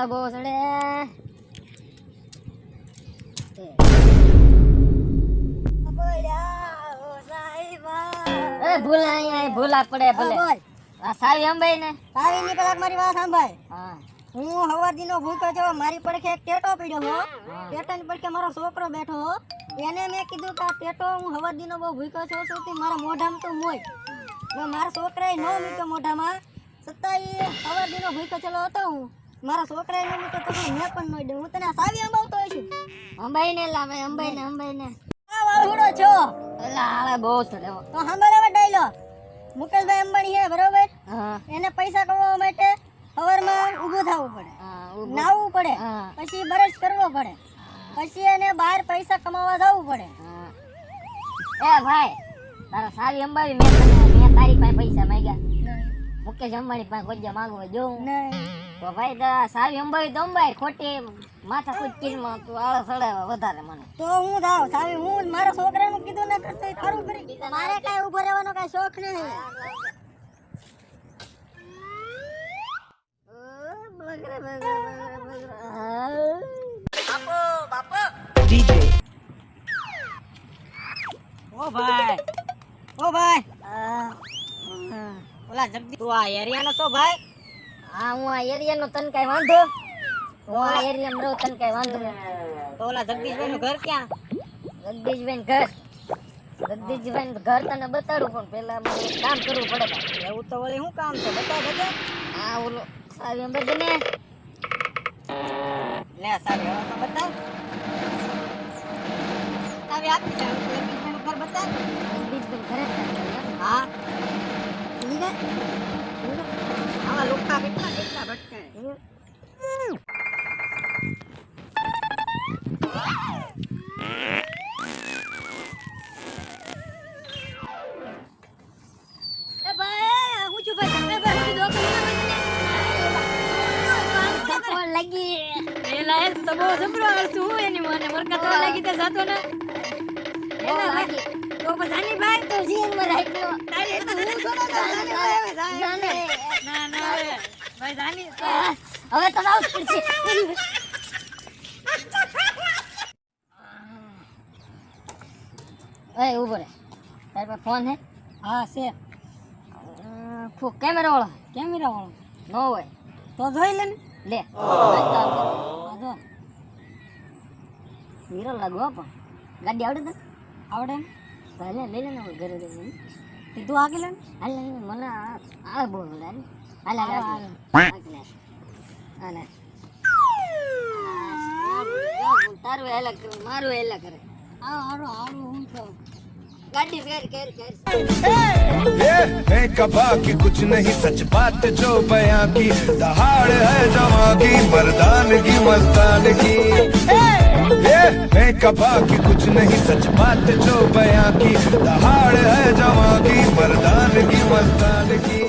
બોસડે ભૂલા પડે ભલે સાવી અંબાઈ ને સાવી ની કલાક મારી વાત સાંભળ. હા હું હવારદીનો ભૂખ્યો છો. મારી પડખે એક ટેટો પડ્યો હો. ટેટાની પડખે મારો છોકરો બેઠો હો. એને મેં કીધું કે આ ટેટો હું હવારદીનો બહુ ભૂખ્યો છો છું મારા મોઢામાં તો મોય. મારા છોકરાએ ન મૂક્યો મોઢામાં, છતાં એ હવારદીનો ભૂખ્યો ચલો હતો હું. મારા છોકરાએ ન મૂક્યો તો મેં પણ ન દઉં. હું તને સાવી અંબાવતો હોય છું. અંબાઈ ને લાવે અંબાઈ ને આ વાળુડો છો એલા આળે બહુ સડે તો સાંભળ હવે ડાયલો. મુકેશભાઈ અંબાણી હે બરોબર. હા એને પૈસા કમાવા માટે સવારમાં ઊભું થવું પડે, નાહવું પડે, પછી બ્રશ કરવો પડે, પછી એને બહાર પૈસા કમાવા જવું પડે. એ ભાઈ તારા સાવી અંબાવી મેં તારી પાસે પૈસા માંગ્યા, મુકેશ અંબાણી પાસે કોઈ માંગવા જોઉં તો ભાઈ તારા સાવી અંબાવી તો અંબાઈ ખોટી માથા કૂદ કિરમાં તું આળે સડે વધારે મને. તો હું થાવ સાવી હું મારા છોકરાનું કીધું ને કરતો ખરું કરી. મારે કાંઈ ઊભો રહેવાનો કાંઈ શોખ નહીં. ઓ ભાઈ ઓલા જગદી તું આ એરિયાનો છો ભાઈ? હા હું આ એરિયાનો તને કઈ વાંધો, હું આ એરિયામાં રહું તને કઈ વાંધો નહીં. તો ઓલા જગદીશભાઈ નું ઘર ક્યાં? જગદીશભાઈ ઘર તને બતાડું પણ પેલા મારે એક કામ કરવું પડે. એવું તો વળી શું કામ છે બતાવ દે. હા ઓલો સાવી અંબાઈ ને લે સારી હવે તો બતાવ. સારી આપી છે જગદીશભાઈ નું ઘર બતાવ. જગદીશભાઈ ઘરે જ હા લીધે આવા લોકા કેટલા ભટકાય. એ ભાઈ હું છું ભાઈ તમે ભાઈ ધક્કો લાગી એલા એ તો બહુ જબરો હાલતું હું એની મને મરકા તો લાગી તે જાતો ને એલા લાગી તો બધાની ભાઈ તો જીન માં રાખલો તારે તો હું છોડો તો જાને ના ભાઈ જાની હવે તો આવું પડશે. એ ઉભો રે તારી પાસે ફોન હે? હા છે કેમેરા વાળો નો હોય તો જોઈ લે ને લે જો હીરો લાગવા પણ ગાડી આવડે તને? આવડે ને ભલે લઈ લે ને ઘરે જઈને તું આગળ લે ને હાલ મને આ બહુ બોલે હાલ હાલ તારું હેલા કરે મારું હેલા કરે હારો હું તો गाड़ी कर ये मैं कबा की कुछ नहीं सच बात जो बयां की दहाड़ है जवां की मर्दानगी मस्तानगी ये मैं कबा की कुछ नहीं सच बात जो बयां की दहाड़ है जवां की मर्दानगी मस्तानगी